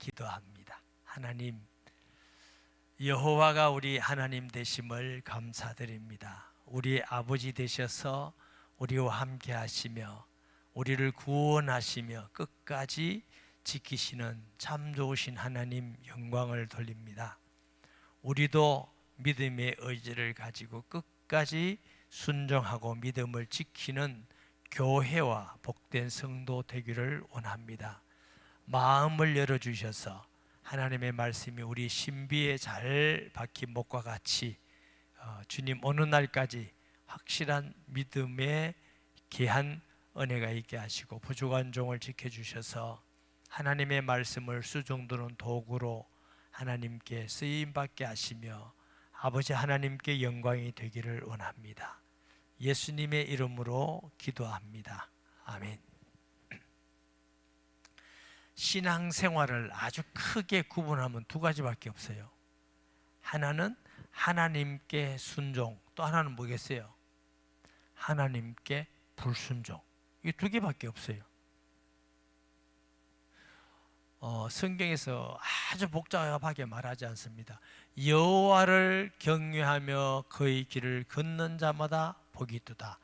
기도합니다. 하나님, 여호와가 우리 하나님 되심을 감사드립니다. 우리 아버지 되셔서 우리와 함께 하시며 우리를 구원하시며 끝까지 지키시는 참 좋으신 하나님 영광을 돌립니다. 우리도 믿음의 의지를 가지고 끝까지 순종하고 믿음을 지키는 교회와 복된 성도 되기를 원합니다. 마음을 열어주셔서 하나님의 말씀이 우리 신비에 잘 박힌 목과 같이 주님 오는 날까지 확실한 믿음의 귀한 은혜가 있게 하시고 부족한 종을 지켜주셔서 하나님의 말씀을 수종드는 도구로 하나님께 쓰임받게 하시며 아버지 하나님께 영광이 되기를 원합니다. 예수님의 이름으로 기도합니다. 아멘. 신앙생활을 아주 크게 구분하면 두 가지밖에 없어요. 하나는 하나님께 순종, 또 하나는 뭐겠어요? 하나님께 불순종. 이 두 개밖에 없어요. 성경에서 아주 복잡하게 말하지 않습니다. 여호와를 경외하며 그의 길을 걷는 자마다 복이 있도다.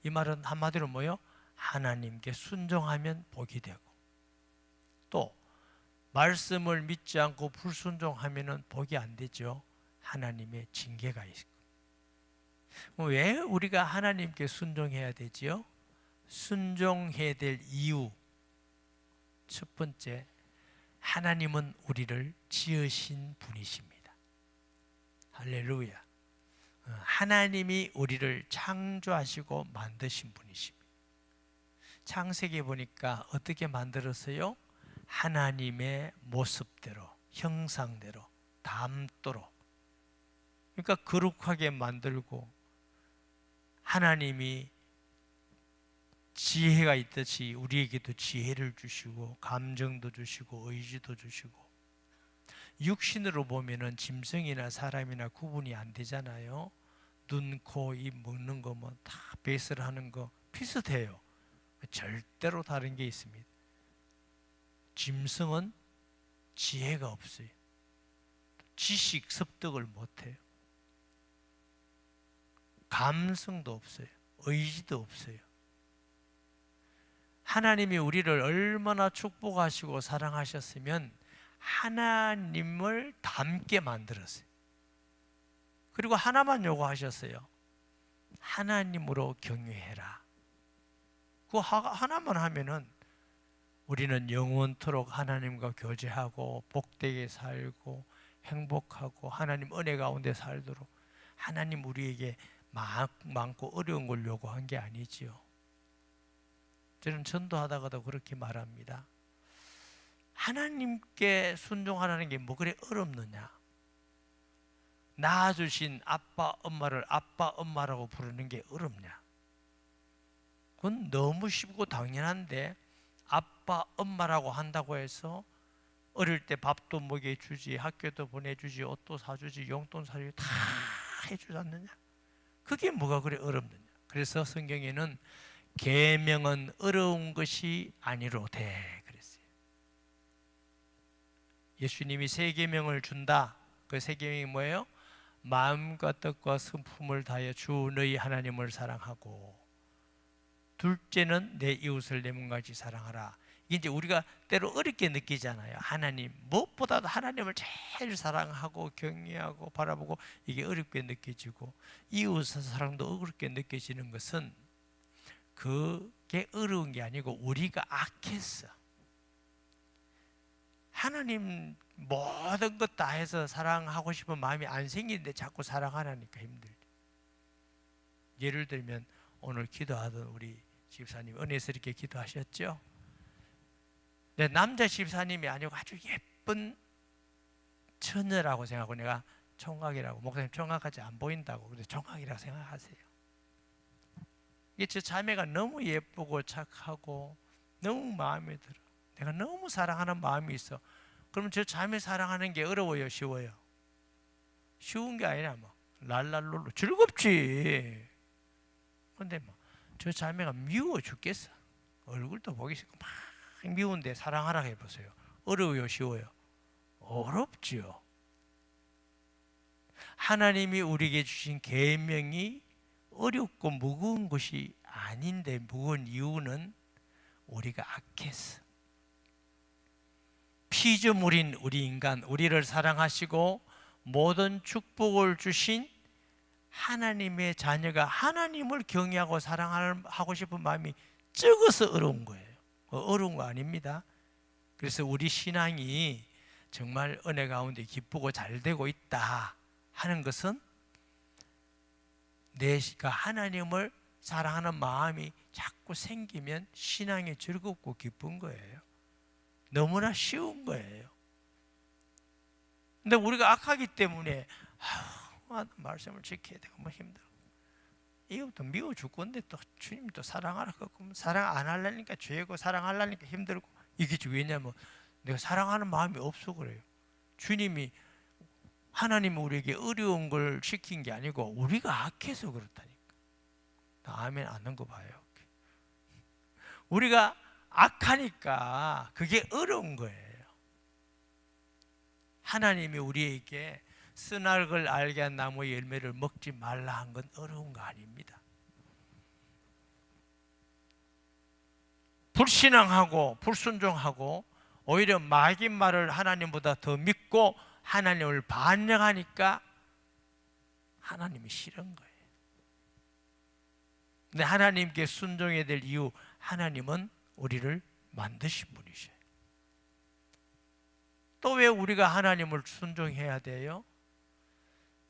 이 말은 한마디로 뭐예요? 하나님께 순종하면 복이 되고, 또 말씀을 믿지 않고 불순종하면 복이 안 되죠. 하나님의 징계가 있고. 왜 우리가 하나님께 순종해야 되지요? 순종해야 될 이유, 첫 번째, 하나님은 우리를 지으신 분이십니다. 할렐루야. 하나님이 우리를 창조하시고 만드신 분이십니다. 창세기에 보니까 어떻게 만들었어요? 하나님의 모습대로, 형상대로, 닮도록. 그러니까 거룩하게 만들고, 하나님이 지혜가 있듯이 우리에게도 지혜를 주시고 감정도 주시고 의지도 주시고, 육신으로 보면은 짐승이나 사람이나 구분이 안 되잖아요. 눈, 코, 입 먹는 거 뭐 다 베이스를 하는 거 비슷해요. 절대로 다른 게 있습니다. 짐승은 지혜가 없어요. 지식 습득을 못해요. 감성도 없어요. 의지도 없어요. 하나님이 우리를 얼마나 축복하시고 사랑하셨으면 하나님을 닮게 만들었어요. 그리고 하나만 요구하셨어요. 하나님으로 경외해라. 그 하나만 하면은 우리는 영원토록 하나님과 교제하고 복되게 살고 행복하고 하나님 은혜 가운데 살도록, 하나님 우리에게 많고 어려운 걸 요구한 게 아니지요. 저는 전도하다가도 그렇게 말합니다. 하나님께 순종하라는 게 뭐 그래 어렵느냐? 낳아주신 아빠 엄마를 아빠 엄마라고 부르는 게 어렵냐? 그건 너무 쉽고 당연한데, 아빠 엄마라고 한다고 해서 어릴 때 밥도 먹여주지, 학교도 보내주지, 옷도 사주지, 용돈 사주지 다 해주지 않느냐? 그게 뭐가 그래 어렵느냐? 그래서 성경에는 계명은 어려운 것이 아니로되 그랬어요. 예수님이 세 계명을 준다. 그 세 계명이 뭐예요? 마음과 뜻과 성품을 다하여 주 너희 하나님을 사랑하고, 둘째는 내 이웃을 내 몸같이 사랑하라. 이게 이제 우리가 때로 어렵게 느끼잖아요. 하나님, 무엇보다도 하나님을 제일 사랑하고 경외하고 바라보고 이게 어렵게 느껴지고, 이웃 사랑도 어렵게 느껴지는 것은 그게 어려운 게 아니고 우리가 악했어. 하나님 모든 것 다 해서 사랑하고 싶은 마음이 안 생기는데 자꾸 사랑하라니까 힘들죠. 예를 들면 오늘 기도하던 우리 집사님 은혜스럽게 기도하셨죠? 내 남자 집사님이 아니고 아주 예쁜 처녀라고 생각하고, 내가 총각이라고, 목사님 총각같이 안 보인다고, 근데 총각이라고 생각하세요. 이게 저 자매가 너무 예쁘고 착하고 너무 마음에 들어. 내가 너무 사랑하는 마음이 있어. 그러면 저 자매 사랑하는 게 어려워요, 쉬워요? 쉬운 게 아니라 뭐 랄랄롤로 즐겁지. 근데 뭐 저 자매가 미워 죽겠어. 얼굴도 보기 싫고 막 미운데 사랑하라고 해보세요. 어려워요, 쉬워요? 어렵지요. 하나님이 우리에게 주신 계명이 어렵고 무거운 것이 아닌데, 무거운 이유는 우리가 악해서. 피조물인 우리 인간, 우리를 사랑하시고 모든 축복을 주신 하나님의 자녀가 하나님을 경외하고 사랑하고 싶은 마음이 적어서 어려운 거예요. 어려운 거 아닙니다. 그래서 우리 신앙이 정말 은혜 가운데 기쁘고 잘 되고 있다 하는 것은 내가 하나님을 사랑하는 마음이 자꾸 생기면 신앙이 즐겁고 기쁜 거예요. 너무나 쉬운 거예요. 근데 우리가 악하기 때문에 말씀을 지켜야 되고 뭐 힘들어. 이것도 미워 죽건데 또 주님 또 사랑하라 그러면 사랑 안 하려니까 죄고 사랑하려니까 힘들고, 이게 왜냐면 내가 사랑하는 마음이 없어 그래요. 주님이 하나님이 우리에게 어려운 걸 시킨 게 아니고 우리가 악해서 그렇다니까. 아멘 안 하는 거 봐요. 우리가 악하니까 그게 어려운 거예요. 하나님이 우리에게 선악을 알게 한 나무의 열매를 먹지 말라 한 건 어려운 거 아닙니다. 불신앙하고 불순종하고 오히려 마귀 말을 하나님보다 더 믿고 하나님을 반역하니까 하나님이 싫은 거예요. 근데 하나님께 순종해야 될 이유, 하나님은 우리를 만드신 분이셔요. 또 왜 우리가 하나님을 순종해야 돼요?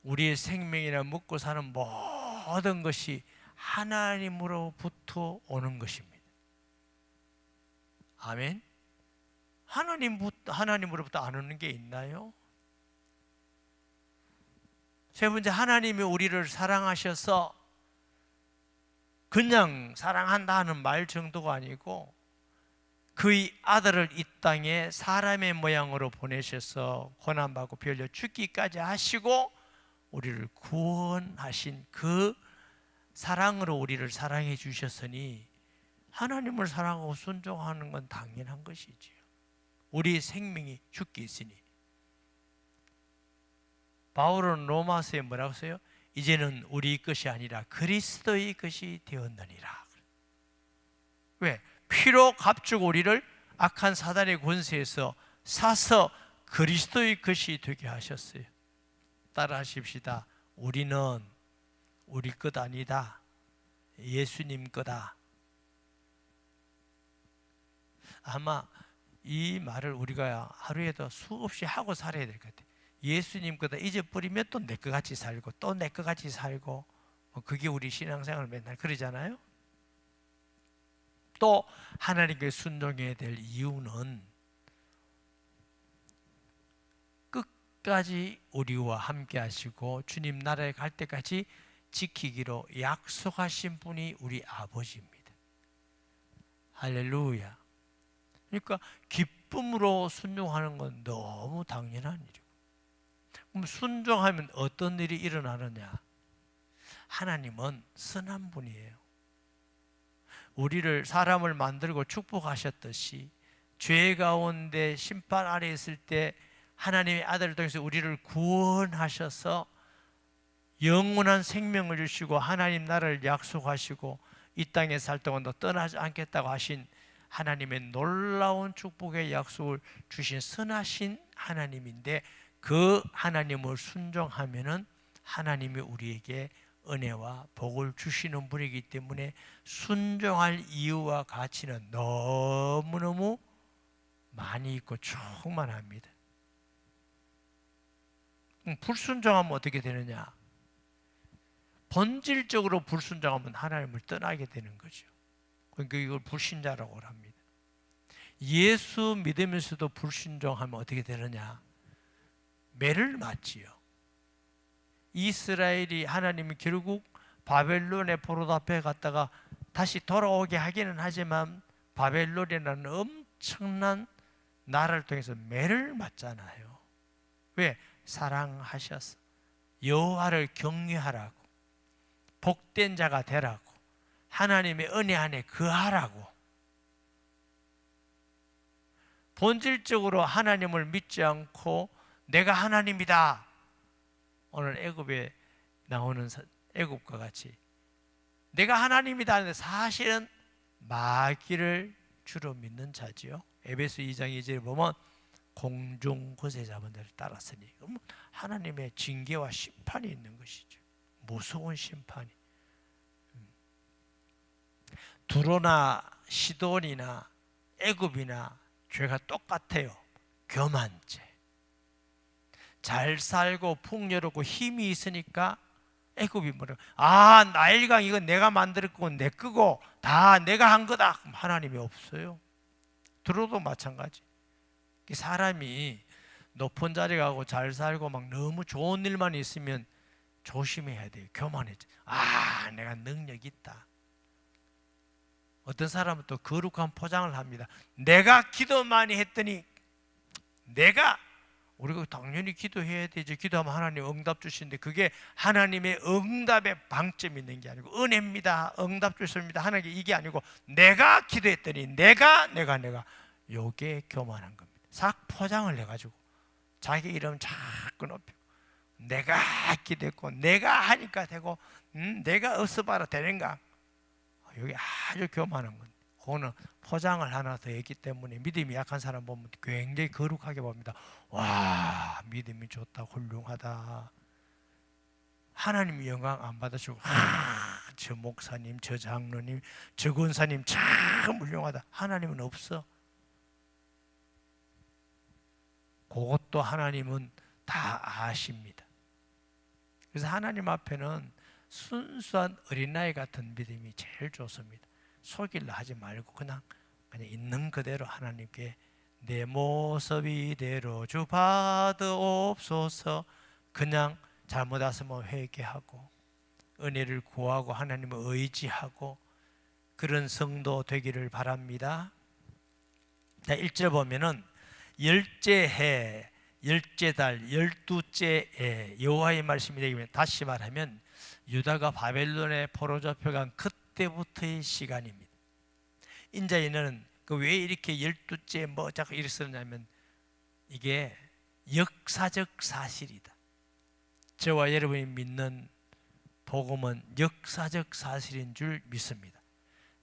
우리의 생명이나 먹고 사는 모든 것이 하나님으로부터 오는 것입니다. 아멘. 하나님으로부터 안 오는 게 있나요? 세 번째, 하나님이 우리를 사랑하셔서 그냥 사랑한다 하는 말 정도가 아니고 그의 아들을 이 땅에 사람의 모양으로 보내셔서 고난받고 피 흘려 죽기까지 하시고 우리를 구원하신 그 사랑으로 우리를 사랑해 주셨으니 하나님을 사랑하고 순종하는 건 당연한 것이지요. 우리의 생명이 죽게 있으니. 바울은 로마서에 뭐라고 써요? 이제는 우리 것이 아니라 그리스도의 것이 되었느니라. 왜? 피로 값주고 우리를 악한 사단의 권세에서 사서 그리스도의 것이 되게 하셨어요. 따라 하십시다. 우리는 우리 것 아니다. 예수님 거다. 아마 이 말을 우리가 하루에도 수없이 하고 살아야 될 것 같아요. 예수님 거다 잊어버리면 또 내 것 같이 살고 또 내 것 같이 살고, 그게 우리 신앙생활 맨날 그러잖아요. 또 하나님께 순종해야 될 이유는 끝까지 우리와 함께 하시고 주님 나라에 갈 때까지 지키기로 약속하신 분이 우리 아버지입니다. 할렐루야. 그러니까 기쁨으로 순종하는 건 너무 당연한 일이고, 그럼 순종하면 어떤 일이 일어나느냐? 하나님은 선한 분이에요. 우리를 사람을 만들고 축복하셨듯이 죄 가운데 심판 아래 있을 때 하나님의 아들을 통해서 우리를 구원하셔서 영원한 생명을 주시고 하나님 나라를 약속하시고 이 땅에 살 동안 너 떠나지 않겠다고 하신 하나님의 놀라운 축복의 약속을 주신 선하신 하나님인데, 그 하나님을 순종하면은 하나님이 우리에게 은혜와 복을 주시는 분이기 때문에 순종할 이유와 가치는 너무너무 많이 있고 충만합니다. 불순종하면 어떻게 되느냐? 본질적으로 불순종하면 하나님을 떠나게 되는 거죠. 그러니까 이걸 불신자라고 합니다. 예수 믿으면서도 불순종하면 어떻게 되느냐? 매를 맞지요. 이스라엘이 하나님이 결국 바벨론의 포로 앞에 갔다가 다시 돌아오게 하기는 하지만 바벨론이라는 엄청난 나라를 통해서 매를 맞잖아요. 왜? 사랑하셔서 여호와를 경외하라고, 복된 자가 되라고, 하나님의 은혜 안에 거하라고. 본질적으로 하나님을 믿지 않고 내가 하나님이다. 오늘 애굽에 나오는 애굽과 같이 내가 하나님이다 하는데 사실은 마귀를 주로 믿는 자지요. 에베소 2장 2절에 보면 공중거세 잡은 자를 따랐으니 하나님의 징계와 심판이 있는 것이죠. 무서운 심판이. 두로나 시돈이나 애굽이나 죄가 똑같아요. 교만죄. 잘 살고 풍요롭고 힘이 있으니까 애굽이 뭐라? 나일강 이건 내가 만들었고 내 거고 다 내가 한 거다. 그럼 하나님이 없어요. 두로도 마찬가지. 사람이 높은 자리 가고 잘 살고 막 너무 좋은 일만 있으면 조심해야 돼요. 교만해져. 내가 능력 있다. 어떤 사람은 또 거룩한 포장을 합니다. 내가 기도 많이 했더니 우리가 당연히 기도해야 되죠. 기도하면 하나님 응답 주시는데 그게 하나님의 응답에 방점이 있는 게 아니고 은혜입니다. 응답 주십니다. 하나님께 이게 아니고 내가 기도했더니 내가 요게 교만한 겁니다. 싹 포장을 해가지고 자기 이름 자꾸 높이고 내가 기도했고 내가 하니까 되고 내가 없어봐라 되는가. 이게 아주 교만한 겁니다. 그거는 포장을 하나 더 했기 때문에 믿음이 약한 사람 보면 굉장히 거룩하게 봅니다. 와, 믿음이 좋다, 훌륭하다. 하나님이 영광 안 받아주고 저 목사님, 저 장로님, 저 권사님 참 훌륭하다. 하나님은 없어. 그것도 하나님은 다 아십니다. 그래서 하나님 앞에는 순수한 어린아이 같은 믿음이 제일 좋습니다. 속일라 하지 말고 그냥 있는 그대로 하나님께 내 모습 이대로 주 받으옵소서. 그냥 잘못했으면 회개하고 은혜를 구하고 하나님을 의지하고 그런 성도 되기를 바랍니다. 자, 1절 보면은 열째 해, 열째 달, 열두째 해 여호와의 말씀이 되기면 다시 말하면 유다가 바벨론에 포로 잡혀간 그때부터의 시간입니다. 인자에는 왜 이렇게 열두째 자꾸 이렇게 쓰냐면 이게 역사적 사실이다. 저와 여러분이 믿는 복음은 역사적 사실인 줄 믿습니다.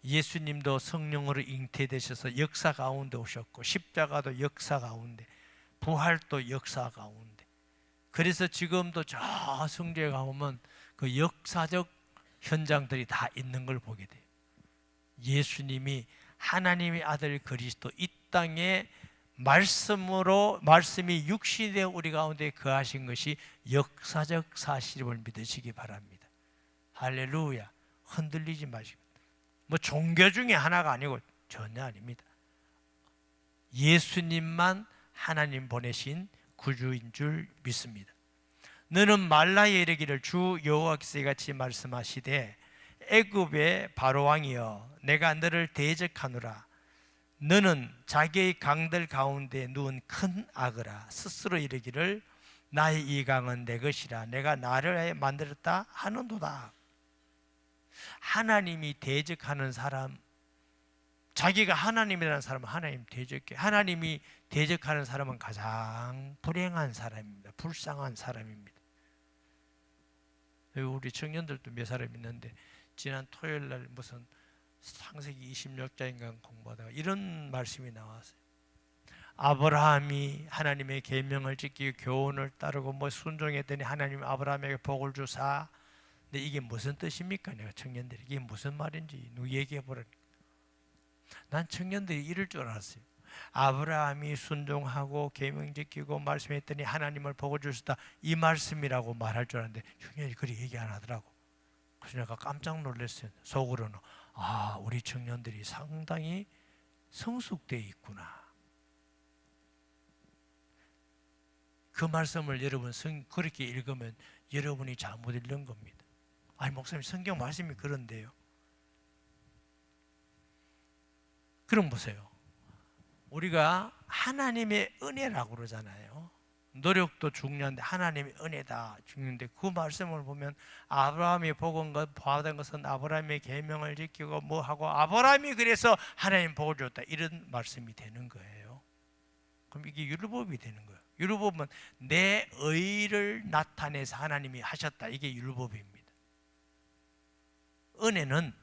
예수님도 성령으로 잉태되셔서 역사 가운데 오셨고 십자가도 역사 가운데, 부활도 역사 가운데. 그래서 지금도 저 성경에 가보면 그 역사적 현장들이 다 있는 걸 보게 돼요. 예수님이 하나님의 아들 그리스도 이 땅에 말씀이 육신되어 우리 가운데 거하신 것이 역사적 사실임을 믿으시기 바랍니다. 할렐루야. 흔들리지 마시고. 종교 중에 하나가 아니고 전혀 아닙니다. 예수님만 하나님 보내신 구주인 줄 믿습니다. 너는 말라에 이르기를 주 여호와께서 이같이 말씀하시되 애굽의 바로왕이여 내가 너를 대적하노라. 너는 자기의 강들 가운데 누운 큰 악어라. 스스로 이르기를 나의 이 강은 내 것이라 내가 나를 만들었다 하는도다. 하나님이 대적하는 사람, 자기가 하나님이라는 사람은 하나님 대적해. 하나님이 대적하는 사람은 가장 불행한 사람입니다. 불쌍한 사람입니다. 우리 청년들도 몇 사람 있는데 지난 토요일 날 무슨 창세기 26장인가 공부하다가 이런 말씀이 나왔어요. 아브라함이 하나님의 계명을 지키고 교훈을 따르고 순종했더니 하나님 아브라함에게 복을 주사. 근데 이게 무슨 뜻입니까? 내가 청년들이 이게 무슨 말인지 누구 얘기해 보라니까. 난 청년들이 이럴 줄 알았어요. 아브라함이 순종하고 계명 지키고 말씀했더니 하나님을 복을 주셨다 이 말씀이라고 말할 줄 알았는데 청년이 그리 얘기 안 하더라고. 그래서 내가 깜짝 놀랐어요. 속으로는 우리 청년들이 상당히 성숙되어 있구나. 그 말씀을 여러분 그렇게 읽으면 여러분이 잘못 읽는 겁니다. 아니 목사님 성경 말씀이 그런데요. 그럼 보세요. 우리가 하나님의 은혜라고 그러잖아요. 노력도 중요한데 하나님의 은혜다 중요한데 그 말씀을 보면 아브라함이 복은 것 받은 것은 아브라함의 계명을 지키고 하고 아브라함이 그래서 하나님 복을 줬다 이런 말씀이 되는 거예요. 그럼 이게 율법이 되는 거예요. 율법은 내 의를 나타내서 하나님이 하셨다. 이게 율법입니다. 은혜는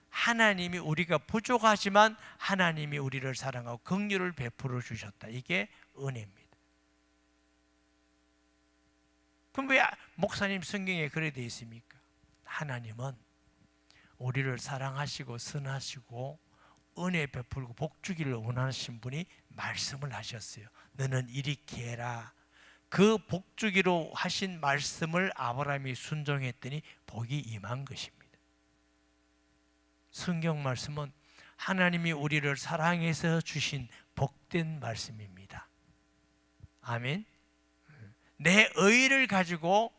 하나님이 우리가 부족하지만 하나님이 우리를 사랑하고 긍휼을 베풀어 주셨다. 이게 은혜입니다. 그럼 왜 목사님 성경에 그래 되어 있습니까? 하나님은 우리를 사랑하시고 선하시고 은혜 베풀고 복 주기를 원하신 분이 말씀을 하셨어요. 너는 이렇게 해라. 그 복 주기로 하신 말씀을 아브라함이 순종했더니 복이 임한 것입니다. 성경 말씀은 하나님이 우리를 사랑해서 주신 복된 말씀입니다. 아멘. 내 의를 가지고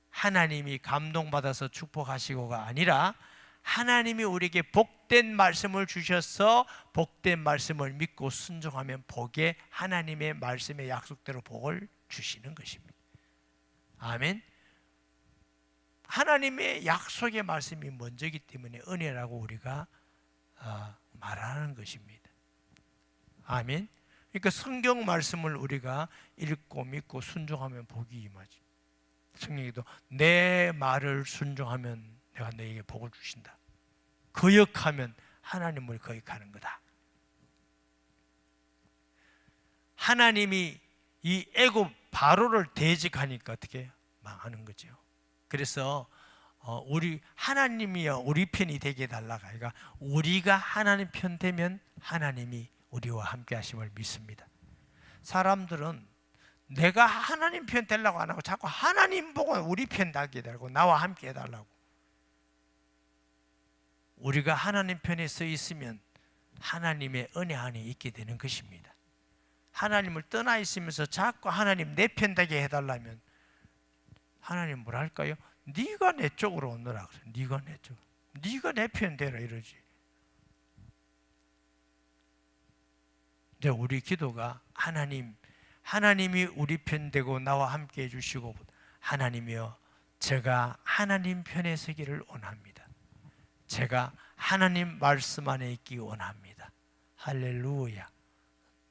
하나님이 감동받아서 축복하시고가 아니라 하나님이 우리에게 복된 말씀을 주셔서 복된 말씀을 믿고 순종하면 복에 하나님의 말씀의 약속대로 복을 주시는 것입니다. 아멘. 하나님의 약속의 말씀이 먼저이기 때문에 은혜라고 우리가 말하는 것입니다. 아멘. 그러니까 성경 말씀을 우리가 읽고 믿고 순종하면 복이 임하지. 성경에도 내 말을 순종하면 내가 너에게 복을 주신다. 거역하면 하나님을 거역하는 거다. 하나님이 이 애굽 바로를 대적하니까 어떻게 망하는 거죠. 그래서 우리 하나님이여 우리 편이 되게 해달라고. 그러니까 우리가 하나님 편 되면 하나님이 우리와 함께 하심을 믿습니다. 사람들은 내가 하나님 편 되려고 안 하고 자꾸 하나님 보고 우리 편 되게 해달라고, 나와 함께 해달라고. 우리가 하나님 편에 서 있으면 하나님의 은혜 안에 있게 되는 것입니다. 하나님을 떠나 있으면서 자꾸 하나님 내 편 되게 해달라면 하나님 뭐라 할까요? 네가 내 쪽으로 오너라 그래. 네가 내 쪽, 네가 내 편 되라 이러지. 근데 우리 기도가 하나님이 우리 편 되고 나와 함께 해주시고, 하나님이여 제가 하나님 편에 서기를 원합니다. 제가 하나님 말씀 안에 있기 원합니다. 할렐루야.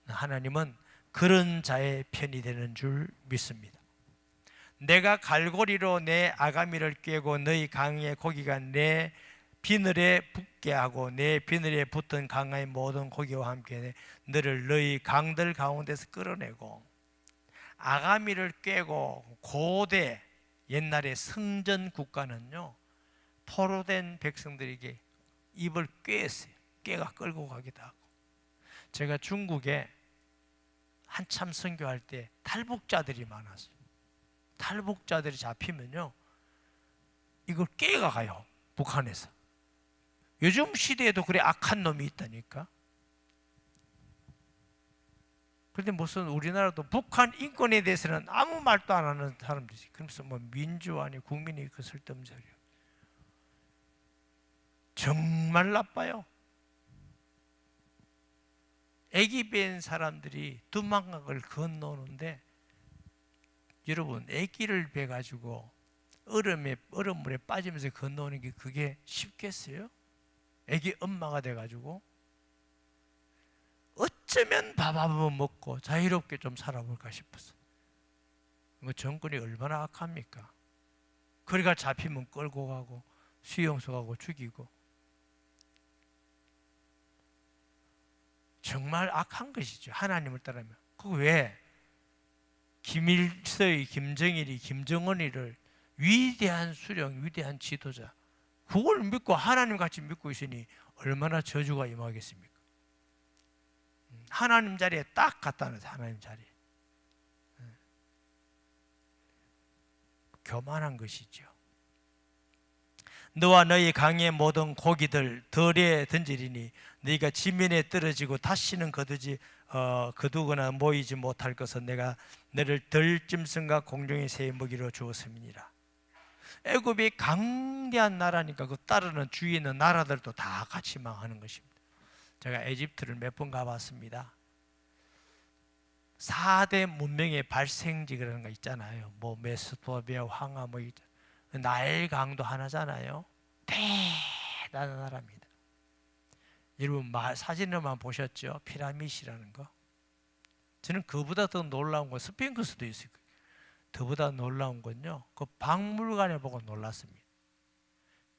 하나님은 그런 자의 편이 되는 줄 믿습니다. 내가 갈고리로 내 아가미를 꿰고 너희 강의 고기가 내 비늘에 붙게 하고 내 비늘에 붙은 강의 모든 고기와 함께 너를 너희 강들 가운데서 끌어내고, 아가미를 꿰고 고대 옛날에 성전 국가는요 포로된 백성들에게 입을 꿰었어요. 꿰가 끌고 가기도 하고. 제가 중국에 한참 선교할 때 탈북자들이 많았어요. 탈북자들이 잡히면요 이걸 꿰가 가요. 북한에서. 요즘 시대에도 그래 악한 놈이 있다니까. 그런데 무슨 우리나라도 북한 인권에 대해서는 아무 말도 안 하는 사람들이, 그러면서 뭐 민주화니 국민이 그 쓸데없는 소리예요. 정말 나빠요. 애기 뺀 사람들이 두만강을 건너오는데, 여러분 애기를 베가지고 얼음물에 빠지면서 건너오는 게 그게 쉽겠어요? 애기 엄마가 돼가지고 어쩌면 밥 한번 먹고 자유롭게 좀 살아볼까 싶었어. 정권이 얼마나 악합니까? 거리가 잡히면 끌고 가고 수용소 가고 죽이고. 정말 악한 것이죠. 하나님을 따르면. 그 왜 김일성이, 김정일이, 김정은이를 위대한 수령, 위대한 지도자, 그걸 믿고 하나님 같이 믿고 있으니 얼마나 저주가 임하겠습니까? 하나님 자리에 딱 갖다 놔서 하나님 자리에. 교만한 것이죠. 너와 너희 강의 모든 고기들 덜에 던지리니 너희가 지면에 떨어지고 다시는 거두거나 모이지 못할 것은 내가 너를 덜짐승과 공중의 새의 먹이로 주었음이니라. 애굽이 강대한 나라니까 그 따르는 주위에 있는 나라들도 다 같이 망하는 것입니다. 제가 에집트를 몇 번 가봤습니다. 4대 문명의 발생지 그런 거 있잖아요. 뭐 메소포타미아, 황하 뭐 나일 강도 하나잖아요. 대단한 나라입니다. 여러분 사진으로만 보셨죠? 피라미드라는 거. 저는 그보다 더 놀라운 건 스핑크스도 있어요. 더보다 놀라운 건요, 그 박물관에 보고 놀랐습니다.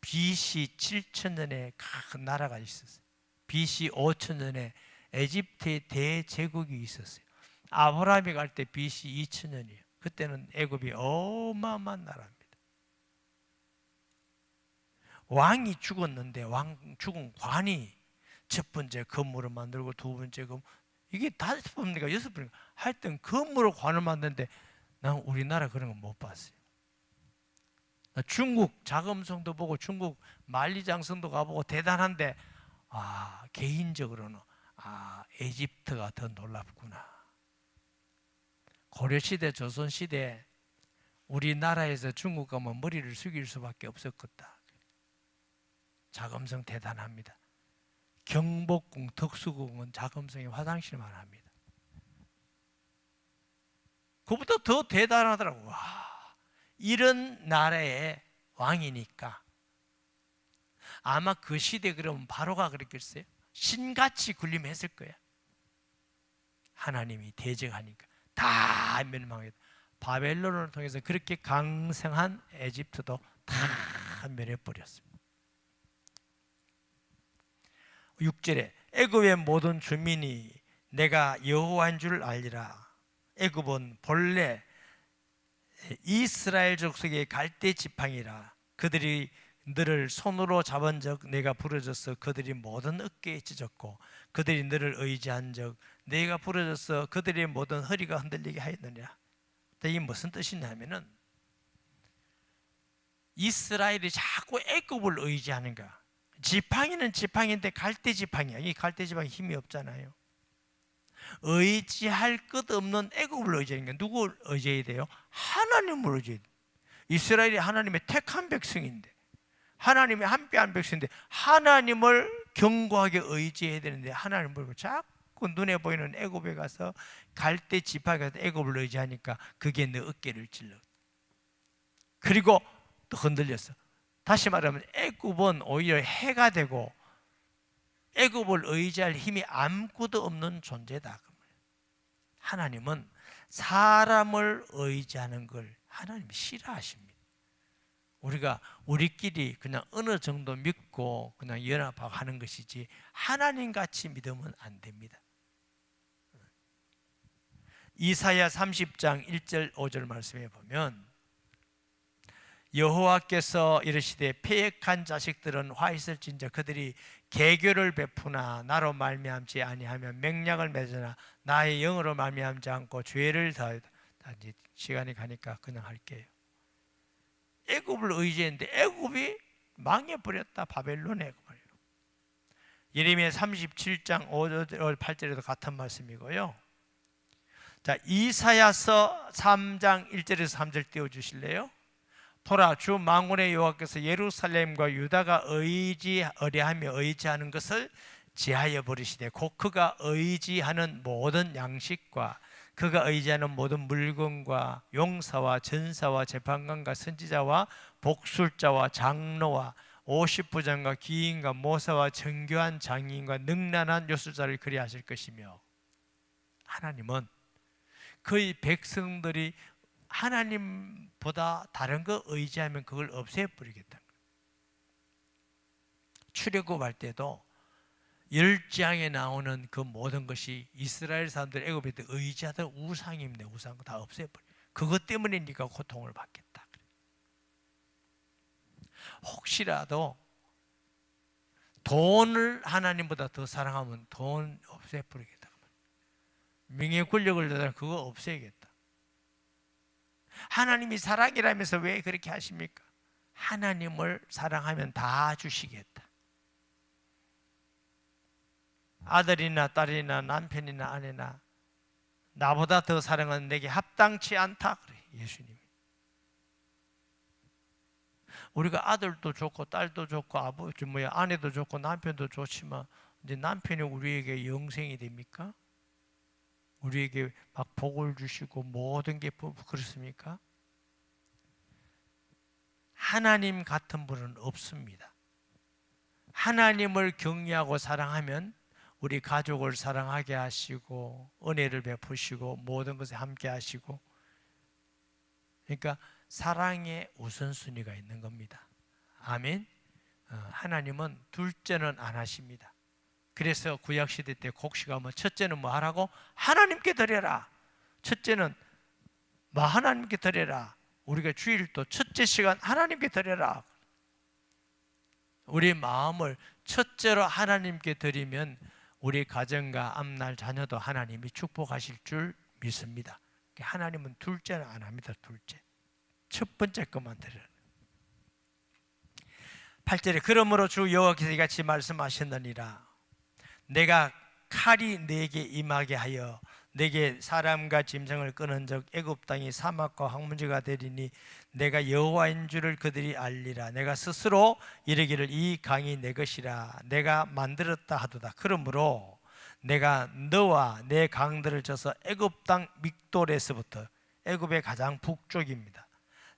BC 7000년에 큰 나라가 있었어요. BC 5000년에 에집트의 대제국이 있었어요. 아브라함이 갈 때 BC 2000년이에요. 그때는 애굽이 어마어마한 나라입니다. 왕이 죽었는데 죽은 관이 첫 번째 건물을 만들고 두 번째 건물, 이게 5번인가 6번인가 하여튼 건물을 관을 만드는데 난 우리나라 그런 거 못 봤어요. 중국 자금성도 보고 중국 만리장성도 가보고 대단한데 개인적으로는 에집트가 더 놀랍구나. 고려시대 조선시대 우리나라에서 중국 가면 머리를 숙일 수밖에 없었겠다. 자금성 대단합니다. 경복궁 덕수궁은 자금성이 화장실만 합니다. 그보다 더 대단하더라고. 이런 나라의 왕이니까 아마 그 시대 그러면 바로가 그랬겠어요? 신같이 군림했을 거야. 하나님이 대적하니까 다 멸망했다. 바벨론을 통해서 그렇게 강성한 에집트도 다 멸해버렸습니다. 6절에 애굽의 모든 주민이 내가 여호와인 줄 알리라. 애굽은 본래 이스라엘 족속의 갈대 지팡이라. 그들이 너를 손으로 잡은 적 내가 부러져서 그들이 모든 어깨에 찢었고 그들이 너를 의지한 적 내가 부러져서 그들의 모든 허리가 흔들리게 하였느니라. 이게 무슨 뜻이냐면은 이스라엘이 자꾸 애굽을 의지하는가. 지팡이는 지팡이인데 갈대 지팡이야. 이 갈대 지팡이 힘이 없잖아요. 의지할 것 없는 애굽을 의지하는 게 누구를 의지해야 돼요? 하나님을 의지해야 돼요. 이스라엘이 하나님의 택한 백성인데 하나님의 함께한 백성인데 하나님을 견고하게 의지해야 되는데 하나님을 보고 자꾸 눈에 보이는 애굽에 가서 갈대 지팡이가 애굽을 의지하니까 그게 내 어깨를 찔러. 그리고 또 흔들렸어. 다시 말하면 애굽은 오히려 해가 되고 애굽을 의지할 힘이 아무것도 없는 존재다. 하나님은 사람을 의지하는 걸 하나님이 싫어하십니다. 우리가 우리끼리 그냥 어느 정도 믿고 그냥 연합하고 하는 것이지 하나님같이 믿으면 안 됩니다. 이사야 30장 1절 5절 말씀에 보면 여호와께서 이르시되 패역한 자식들은 화 있을진저 그들이 개교를 베푸나 나로 말미암지 아니하면 맹약을 맺으나 나의 영으로 말미암지 않고 죄를 다하다. 시간이 가니까 그냥 할게요. 애굽을 의지했는데 애굽이 망해버렸다. 바벨론에. 예레미야 37장 5절 8절에도 같은 말씀이고요. 자, 이사야서 3장 1절에서 3절 띄워주실래요? 보라 주 만군의 여호와께서 예루살렘과 유다가 의지하며 의지하는 것을 제하여 버리시되 곧 그가 의지하는 모든 양식과 그가 의지하는 모든 물건과 용사와 전사와 재판관과 선지자와 복술자와 장로와 50부장과 기인과 모사와 정교한 장인과 능란한 요술자를 그리하실 것이며 하나님은 그의 백성들이 하나님보다 다른 거 의지하면 그걸 없애버리겠다. 출애굽할 때도 10장에 나오는 그 모든 것이 이스라엘 사람들 애굽에 의지하던 우상입니다. 우상 다 없애버려. 그것 때문에 네가 고통을 받겠다. 혹시라도 돈을 하나님보다 더 사랑하면 돈 없애버리겠다. 명예 권력을 더 그거 없애겠다. 하나님이 사랑이라면서 왜 그렇게 하십니까? 하나님을 사랑하면 다 주시겠다. 아들이나 딸이나 남편이나 아내나 나보다 더 사랑은 내게 합당치 않다. 그래 예수님이. 우리가 아들도 좋고 딸도 좋고 아내도 좋고 남편도 좋지만 이제 남편이 우리에게 영생이 됩니까? 우리에게 막 복을 주시고 모든 게 그렇습니까? 하나님 같은 분은 없습니다. 하나님을 경외하고 사랑하면 우리 가족을 사랑하게 하시고 은혜를 베푸시고 모든 것에 함께 하시고, 그러니까 사랑의 우선순위가 있는 겁니다. 아멘. 하나님은 둘째는 안 하십니다. 그래서 구약시대 때 곡식하면 뭐 첫째는 뭐 하라고? 하나님께 드려라. 첫째는 뭐 하나님께 드려라. 우리가 주일도 첫째 시간 하나님께 드려라. 우리 마음을 첫째로 하나님께 드리면 우리 가정과 앞날 자녀도 하나님이 축복하실 줄 믿습니다. 하나님은 둘째는 안 합니다. 둘째. 첫 번째 것만 드려라. 8절에 그러므로 주 여호와께서 이같이 말씀하셨느니라. 내가 칼이 내게 임하게 하여 내게 사람과 짐승을 끄는 적 애굽 땅이 사막과 황무지가 되리니 내가 여호와인 줄을 그들이 알리라. 내가 스스로 이르기를 이 강이 내 것이라 내가 만들었다 하도다. 그러므로 내가 너와 내 강들을 쳐서 애굽 땅 믹돌에서부터, 애굽의 가장 북쪽입니다,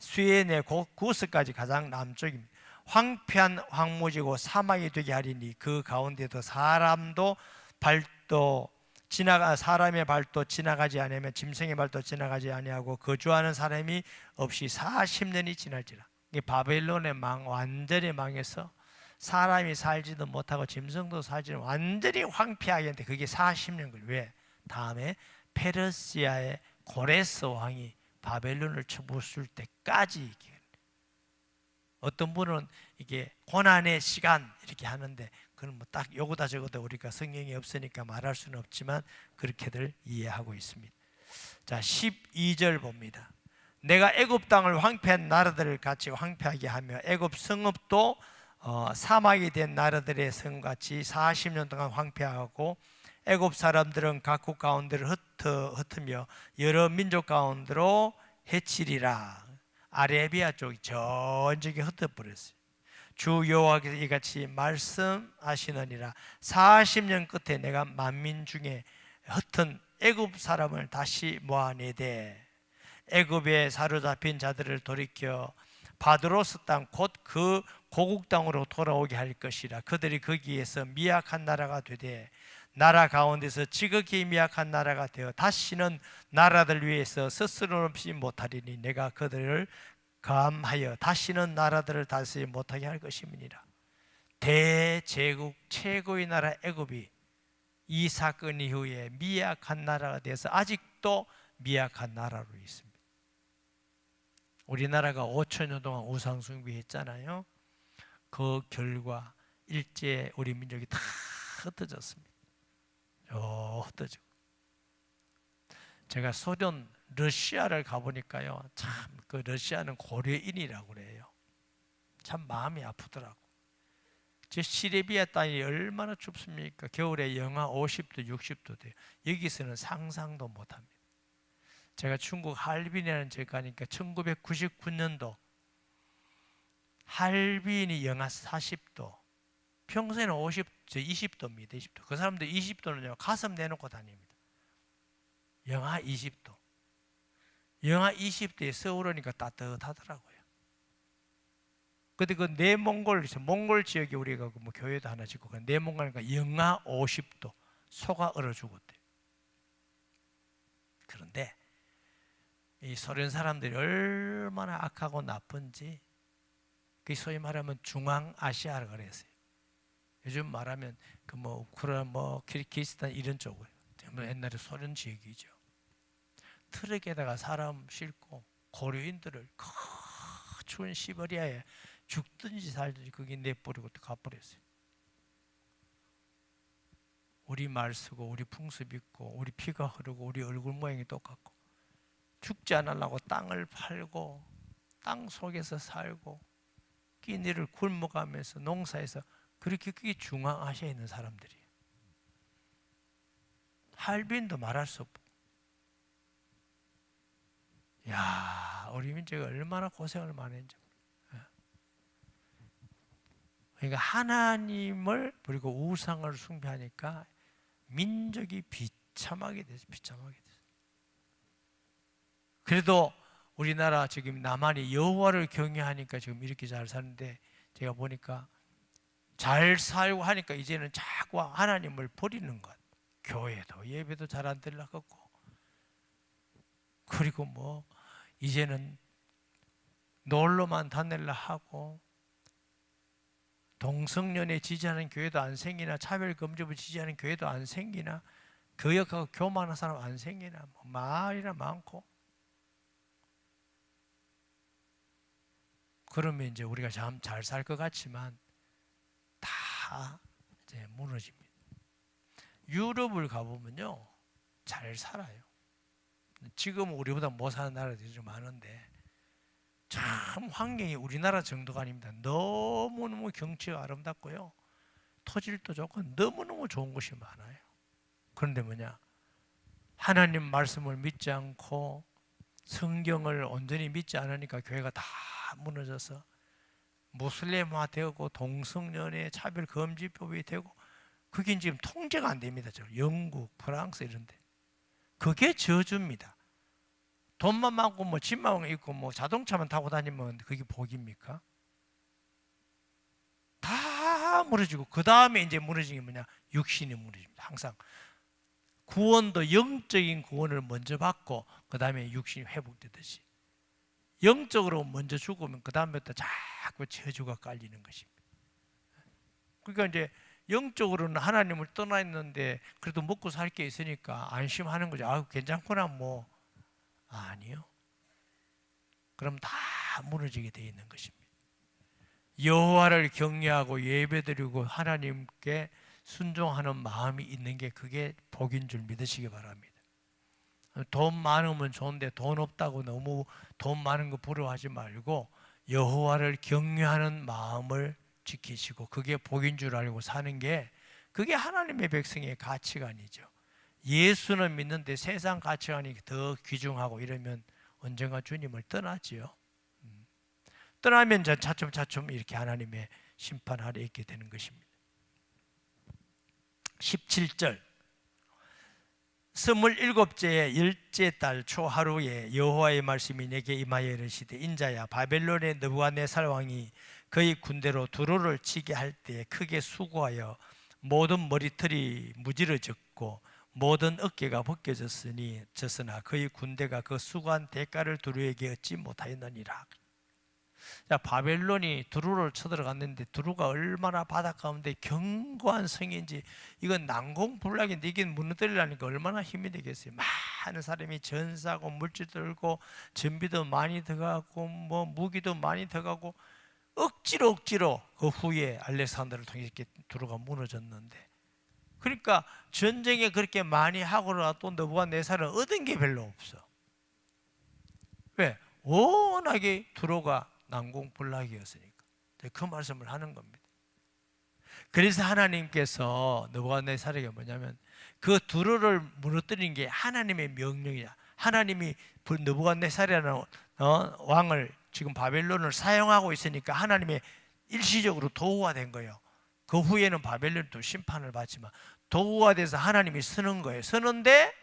수에네 구스까지 가장 남쪽입니다, 황폐한 황무지고 사막이 되게 하리니 그 가운데도 사람의 발도 지나가지 아니하며 짐승의 발도 지나가지 아니하고 거주하는 사람이 없이 40년이 지날지라. 바벨론의 완전히 망해서 사람이 살지도 못하고 짐승도 살지도 완전히 황폐하게 했는데 그게 40년 걸려. 왜? 다음에 페르시아의 고레스 왕이 바벨론을 쳐부술 때까지. 어떤 분은 이게 고난의 시간 이렇게 하는데 그건 뭐 딱 요거다 저거다 우리가 성경이 없으니까 말할 수는 없지만 그렇게들 이해하고 있습니다. 자, 12절 봅니다. 내가 애굽 땅을 황폐한 나라들을 같이 황폐하게 하며 애굽 성읍도 사막이 된 나라들의 성같이 40년 동안 황폐하고 애굽 사람들은 각국 가운데를 흩으며 여러 민족 가운데로 해치리라. 아라비아 쪽이 전적이 흩어버렸어요. 주 여호와께서 이같이 말씀하시느니라. 40년 끝에 내가 만민 중에 흩은 애굽 사람을 다시 모아내되 애굽에 사로잡힌 자들을 돌이켜 바드로스 땅 곧 그 고국 땅으로 돌아오게 할 것이라. 그들이 거기에서 미약한 나라가 되되 나라 가운데서 지극히 미약한 나라가 되어 다시는 나라들 위에서 스스럼없이 못하리니 내가 그들을 감하여 다시는 나라들을 다스리지 못하게 할 것임이니라. 대제국 최고의 나라 애굽이 이 사건 이후에 미약한 나라가 되어서 아직도 미약한 나라로 있습니다. 우리나라가 5천년 동안 우상 숭배했잖아요. 그 결과 일제 우리 민족이 다 흩어졌습니다. 흩어지고. 제가 소련 러시아를 가보니까요, 참 그 러시아는 고려인이라고 그래요. 참 마음이 아프더라고. 저 시레비아 땅이 얼마나 춥습니까? 겨울에 영하 50도 60도 돼요. 여기서는 상상도 못합니다. 제가 중국 할빈이라는 데 가니까 1999년도 할빈이 영하 40도, 평소에는 20도입니다. 20도. 그 사람들 20도는요 가슴 내놓고 다닙니다. 영하 20도. 영하 20도에 서울 오니까 따뜻하더라고요. 근데 그 몽골 지역에 우리가 뭐 교회도 하나 짓고 내몽골 가니까 영하 50도, 소가 얼어 죽었대요. 그런데 이 소련 사람들이 얼마나 악하고 나쁜지, 그 소위 말하면 중앙아시아라 그랬어요. 요즘 말하면 그 뭐 우크라이나 뭐 키르기스탄 이런 쪽을 옛날에 소련 지역이죠. 트럭에다가 사람 싣고 고려인들을 추운 시베리아에 죽든지 살든지 거기 내버리고 또 가버렸어요. 우리 말 쓰고 우리 풍습 있고 우리 피가 흐르고 우리 얼굴 모양이 똑같고 죽지 않으려고 땅을 팔고 땅 속에서 살고 끼니를 굶어가면서 농사해서 그렇게 그게 중앙아시아에 있는 사람들이에요. 할빈도 말할 수 없고. 야, 우리 민족이 얼마나 고생을 많이 했는지. 그러니까 하나님을 버리고 우상을 숭배하니까 민족이 비참하게 됐어요. 비참하게 됐어요. 그래도 우리나라 지금 남한이 여호와를 경외하니까 지금 이렇게 잘 사는데, 제가 보니까 잘 살고 하니까 이제는 자꾸 하나님을 버리는 것. 교회도 예배도 잘 안 들려고, 그리고 뭐 이제는 놀러만 다닐라 하고, 동성연애 지지하는 교회도 안 생기나, 차별금지법 지지하는 교회도 안 생기나, 교역하고 교만한 사람 안 생기나, 뭐 말이나 많고. 그러면 이제 우리가 참 잘 살 것 같지만 다 이제 무너집니다. 유럽을 가보면요, 잘 살아요. 지금 우리보다 못 사는 나라들이 좀 많은데 참 환경이 우리나라 정도가 아닙니다. 너무너무 경치가 아름답고요, 토질도 좋고 너무너무 좋은 곳이 많아요. 그런데 뭐냐, 하나님 말씀을 믿지 않고 성경을 온전히 믿지 않으니까 교회가 다 무너져서 무슬림화 되고 동성연애 차별금지법이 되고, 그게 지금 통제가 안 됩니다. 영국, 프랑스 이런 데. 그게 저주입니다. 돈만 많고 뭐 집만 있고 뭐 자동차만 타고 다니면 그게 복입니까? 다 무너지고, 그 다음에 이제 무너지는 게 뭐냐, 육신이 무너집니다. 항상 구원도 영적인 구원을 먼저 받고 그 다음에 육신이 회복되듯이, 영적으로 먼저 죽으면 그 다음부터 자꾸 저주가 깔리는 것입니다. 그러니까 이제 영적으로는 하나님을 떠나 있는데 그래도 먹고 살 게 있으니까 안심하는 거죠. 아, 괜찮구나 뭐. 아니요. 그럼 다 무너지게 되어 있는 것입니다. 여호와를 경외하고 예배드리고 하나님께 순종하는 마음이 있는 게 그게 복인 줄 믿으시기 바랍니다. 돈 많으면 좋은데 돈 없다고 너무 돈 많은 거 부러워하지 말고 여호와를 경외하는 마음을 지키시고 그게 복인 줄 알고 사는 게, 그게 하나님의 백성의 가치관이죠. 예수는 믿는데 세상 가치관이 더 귀중하고 이러면 언젠가 주님을 떠나지요. 떠나면 차츰차츰 이렇게 하나님의 심판 아래 있게 되는 것입니다. 17절, 27째의 열째 달 초하루에 여호와의 말씀이 내게 임하여 이르시되, 인자야, 바벨론의 느부갓네살 왕이 그의 군대로 두루를 치게 할 때 크게 수고하여 모든 머리털이 무지러졌고 모든 어깨가 벗겨졌으나 그의 군대가 그 수고한 대가를 두루에게 얻지 못하였느니라. 자, 바벨론이 두루를 쳐들어갔는데 두루가 얼마나 바다 가운데 견고한 성인지, 이건 난공불락인데 이게 무너뜨리려니까 얼마나 힘이 되겠어요. 많은 사람이 전사하고 물질 들고 전비도 많이 들어가고 뭐 무기도 많이 들어가고 억지로 그 후에 알렉산더를 통해 이렇게 두루가 무너졌는데, 그러니까 전쟁에 그렇게 많이 하고라도 느부갓네살은 얻은 게 별로 없어. 왜? 워낙에 두루가 난공불락이었으니까. 그 말씀을 하는 겁니다. 그래서 하나님께서 느부갓네살에게 뭐냐면, 그 두루를 무너뜨린 게 하나님의 명령이야. 하나님이 느부갓네살이라는 왕을 지금 바벨론을 사용하고 있으니까 하나님의 일시적으로 도구가 된 거예요. 그 후에는 바벨론이 또 심판을 받지만 도구가 돼서 하나님이 쓰는 거예요. 쓰는데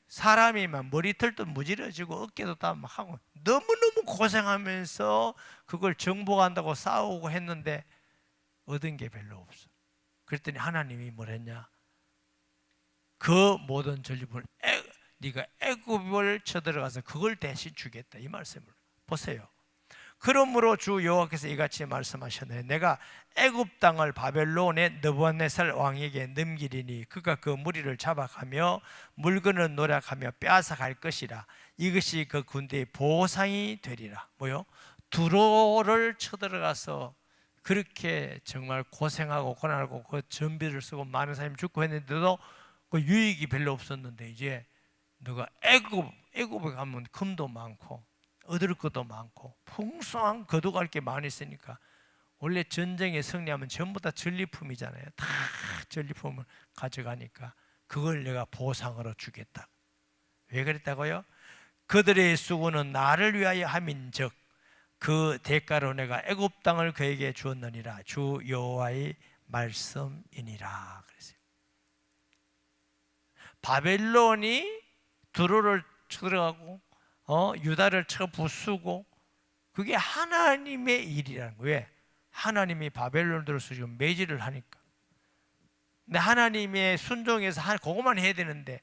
사람이 막 머리털도 무지러지고 어깨도 다 막 하고 너무너무 고생하면서 그걸 정복한다고 싸우고 했는데 얻은 게 별로 없어. 그랬더니 하나님이 뭐랬냐, 그 모든 전리품을 네가 애굽을 쳐들어가서 그걸 대신 주겠다, 이 말씀을 보세요. 그러므로 주 여호와께서 이같이 말씀하셨네. 내가 애굽 땅을 바벨론의 느부갓네살 왕에게 넘기리니 그가 그 무리를 잡아가며 물건을 노략하며 빼앗아갈 것이라. 이것이 그 군대의 보상이 되리라. 뭐요? 두로를 쳐들어가서 그렇게 정말 고생하고 고난하고 그 전비를 쓰고 많은 사람이 죽고 했는데도 그 유익이 별로 없었는데, 이제 너가 애굽에 가면 금도 많고 얻을 것도 많고 풍성한 거두갈 게 많이 있으니까, 원래 전쟁에 승리하면 전부 다 전리품이잖아요. 다 전리품을 가져가니까 그걸 내가 보상으로 주겠다. 왜 그랬다고요? 그들의 수고는 나를 위하여 함인즉 그 대가로 내가 애굽 땅을 그에게 주었느니라. 주 여호와의 말씀이니라. 그랬어요. 바벨론이 두루를 쳐들어가고 유다를 쳐 부수고 그게 하나님의 일이라는 거예요. 왜? 하나님이 바벨론으로 지금 매질을 하니까. 근데 하나님의 순종해서 그것만 해야 되는데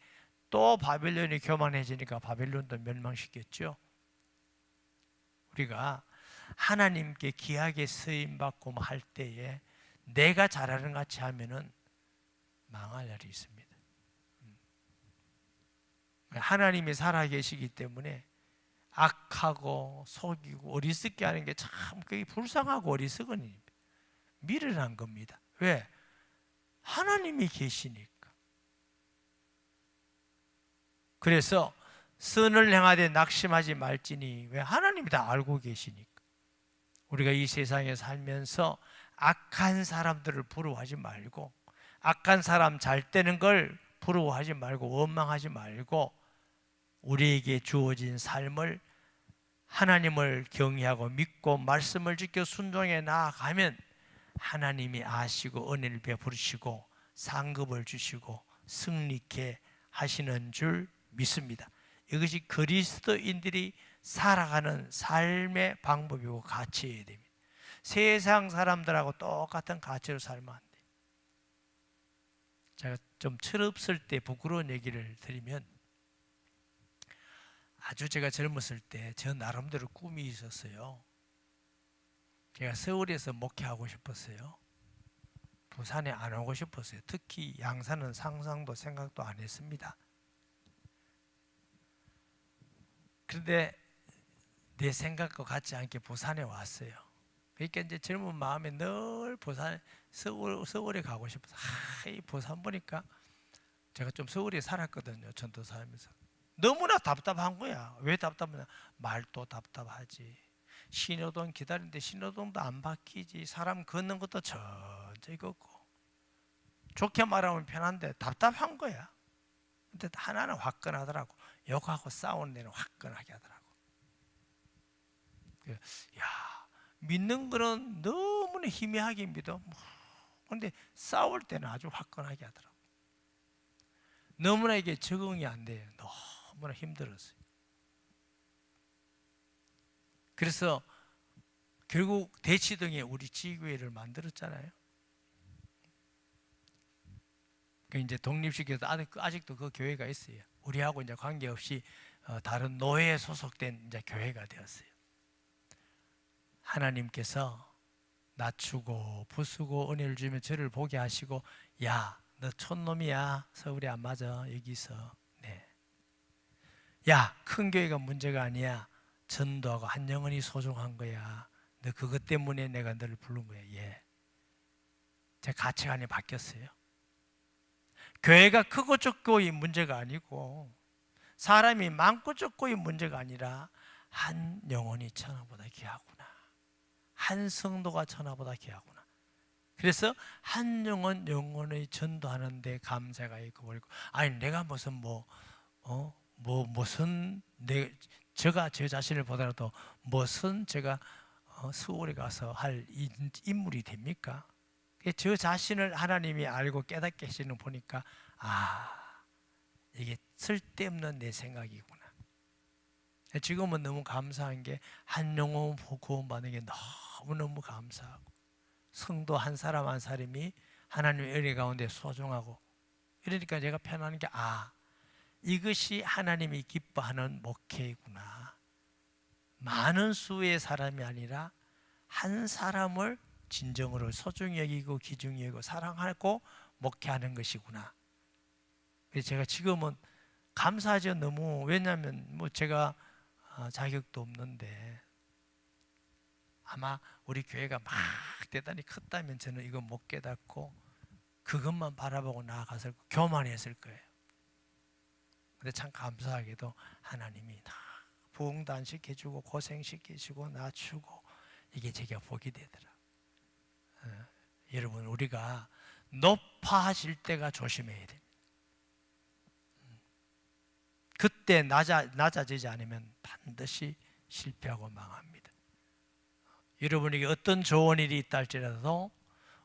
또 바벨론이 교만해지니까 바벨론도 멸망시켰죠. 우리가 하나님께 귀하게 쓰임받고 할 때에 내가 잘하는 것 같이 하면은 망할 날이 있습니다. 하나님이 살아계시기 때문에 악하고 속이고 어리석게 하는 게 참 그게 불쌍하고 어리석은 일입니다. 미련한 겁니다. 왜? 하나님이 계시니까. 그래서 선을 행하되 낙심하지 말지니, 왜? 하나님이 다 알고 계시니까. 우리가 이 세상에 살면서 악한 사람들을 부러워하지 말고, 악한 사람 잘 되는 걸 부러워하지 말고 원망하지 말고, 우리에게 주어진 삶을 하나님을 경외하고 믿고 말씀을 지켜 순종해 나아가면 하나님이 아시고 은혜를 베푸시고 상급을 주시고 승리케 하시는 줄 믿습니다. 이것이 그리스도인들이 살아가는 삶의 방법이고 가치여야 됩니다. 세상 사람들하고 똑같은 가치로 살면 안 돼요. 제가 좀 철없을 때 부끄러운 얘기를 드리면, 아주 제가 젊었을 때 저 나름대로 꿈이 있었어요. 제가 서울에서 목회하고 싶었어요. 부산에 안 오고 싶었어요. 특히 양산은 상상도 생각도 안 했습니다. 그런데 내 생각과 같지 않게 부산에 왔어요. 그러니까 이제 젊은 마음에 늘 서울에 가고 싶어서, 이 부산 보니까 제가 좀 서울에 살았거든요. 전도사하면서. 너무나 답답한 거야. 왜 답답하냐? 말도 답답하지. 신호등 기다리는데 신호등도 안 바뀌지. 사람 걷는 것도 천천히 걷고. 좋게 말하면 편한데 답답한 거야. 근데 하나는 화끈하더라고. 욕하고 싸우는 데는 화끈하게 하더라고. 야, 믿는 거는 너무나 희미하게 믿어. 그런데 싸울 때는 아주 화끈하게 하더라고. 너무나 이게 적응이 안 돼요. 너무나 힘들었어요. 그래서 결국 대치동에 우리 지교회를 만들었잖아요. 이제 독립시켜서 아직도 그 교회가 있어요. 우리하고 이제 관계없이 다른 노회에 소속된 이제 교회가 되었어요. 하나님께서 낮추고 부수고 은혜를 주면 저를 보게 하시고, 야, 너 촌놈이야. 서울에 안 맞아. 여기 있어. 네. 야, 큰 교회가 문제가 아니야. 전도하고 한 영혼이 소중한 거야. 너 그것 때문에 내가 너를 부른 거야. 예. 제 가치관이 바뀌었어요. 교회가 크고 적고의 문제가 아니고, 사람이 많고 적고의 문제가 아니라 한 영혼이 천하보다 귀하구나. 한 성도가 천하보다 귀하구나. 그래서 한 영혼의 전도하는데 감사가 있고 그리고, 아니 내가 무슨 제가 제 자신을 보더라도 무슨 제가 서울에 가서 할 인물이 됩니까? 저 자신을 하나님이 알고 깨닫게 하시는 보니까, 이게 쓸데없는 내 생각이구나. 지금은 너무 감사한 게 한 영혼 구원받는 게 너무너무 감사하고, 성도 한 사람 한 사람이 하나님의 은혜 가운데 소중하고, 이러니까 제가 편안한 게, 이것이 하나님이 기뻐하는 목회이구나. 많은 수의 사람이 아니라 한 사람을 진정으로 소중히 여기고 귀중히 여기고 사랑하고 목회하는 것이구나. 그래서 제가 지금은 감사하죠. 너무. 왜냐하면 제가 자격도 없는데, 아마 우리 교회가 막 대단히 컸다면 저는 이거 못 깨닫고 그것만 바라보고 나아갔을 거예요. 교만했을 거예요. 근데 참 감사하게도 하나님이 다 부흥도 안 시켜주고 고생시키시고 낮추고, 이게 제가 복이 되더라. 여러분, 우리가 높아하실 때가 조심해야 됩니다. 그때 낮아지지 않으면 반드시 실패하고 망합니다. 여러분에게 어떤 좋은 일이 있다 할지라도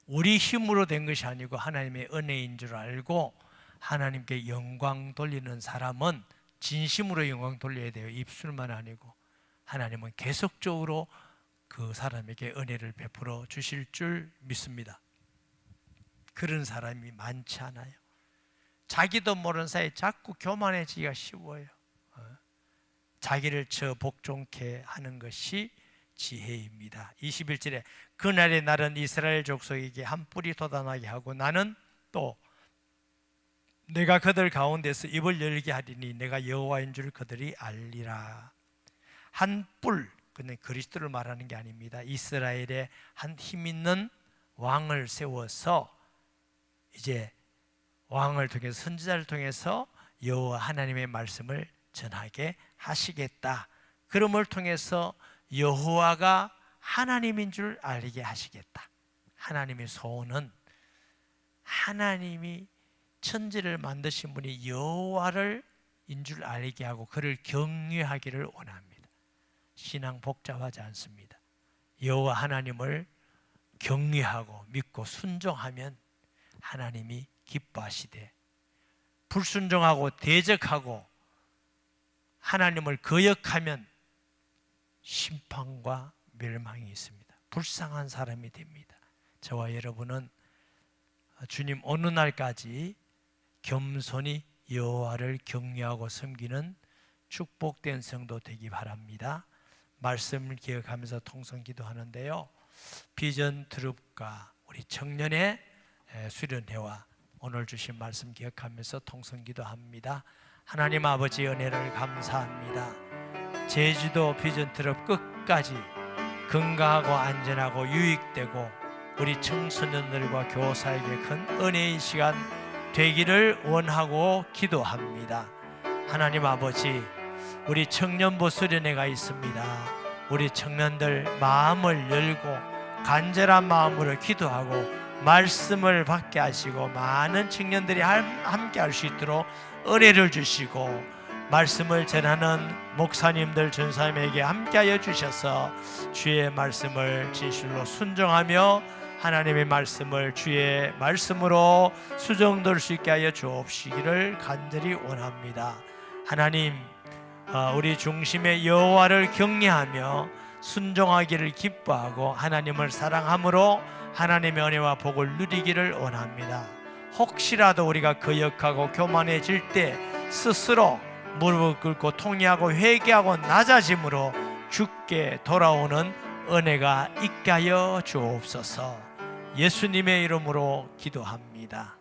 우리 힘으로 된 것이 아니고 하나님의 은혜인 줄 알고 하나님께 영광 돌리는 사람은 진심으로 영광 돌려야 돼요. 입술만 아니고. 하나님은 계속적으로 그 사람에게 은혜를 베풀어 주실 줄 믿습니다. 그런 사람이 많지 않아요. 자기도 모르는 사이에 자꾸 교만해지기가 쉬워요. 자기를 저 복종케 하는 것이 지혜입니다. 21절에 그날의 날은 이스라엘 족속에게 한 뿔이 돋아나게 하고 나는 또 내가 그들 가운데서 입을 열게 하리니 내가 여호와인 줄 그들이 알리라. 한 뿔, 그는 그리스도를 말하는 게 아닙니다. 이스라엘에 한 힘 있는 왕을 세워서 이제 왕을 통해서 선지자를 통해서 여호와 하나님의 말씀을 전하게 하시겠다. 그럼을 통해서 여호와가 하나님인 줄 알게 하시겠다. 하나님의 소원은 하나님이 천지를 만드신 분이 여호와를 인 줄 알게 하고 그를 경외하기를 원합니다. 신앙 복잡하지 않습니다. 여호와 하나님을 경외하고 믿고 순종하면 하나님이 기뻐하시되, 불순종하고 대적하고 하나님을 거역하면 심판과 멸망이 있습니다. 불쌍한 사람이 됩니다. 저와 여러분은 주님 오는 날까지 겸손히 여호와를 경외하고 섬기는 축복된 성도 되기 바랍니다. 말씀을 기억하면서 통성 기도하는데요, 비전 트룹과 우리 청년의 수련회와 오늘 주신 말씀 기억하면서 통성 기도합니다. 하나님 아버지 은혜를 감사합니다. 제주도 비전 트룹 끝까지 건강하고 안전하고 유익되고 우리 청소년들과 교사에게 큰 은혜의 시간 되기를 원하고 기도합니다. 하나님 아버지, 우리 청년부 수련회가 있습니다. 우리 청년들 마음을 열고 간절한 마음으로 기도하고 말씀을 받게 하시고 많은 청년들이 함께 할 수 있도록 은혜를 주시고 말씀을 전하는 목사님들 전사님에게 함께하여 주셔서 주의 말씀을 진실로 순종하며 하나님의 말씀을 주의 말씀으로 수정될 수 있게 하여 주옵시기를 간절히 원합니다. 하나님, 우리 중심의 여호와를 경외하며 순종하기를 기뻐하고 하나님을 사랑함으로 하나님의 은혜와 복을 누리기를 원합니다. 혹시라도 우리가 거역하고 교만해질 때 스스로 무릎을 꿇고 통회하고 회개하고 낮아짐으로 주께 돌아오는 은혜가 있게 하여 주옵소서. 예수님의 이름으로 기도합니다.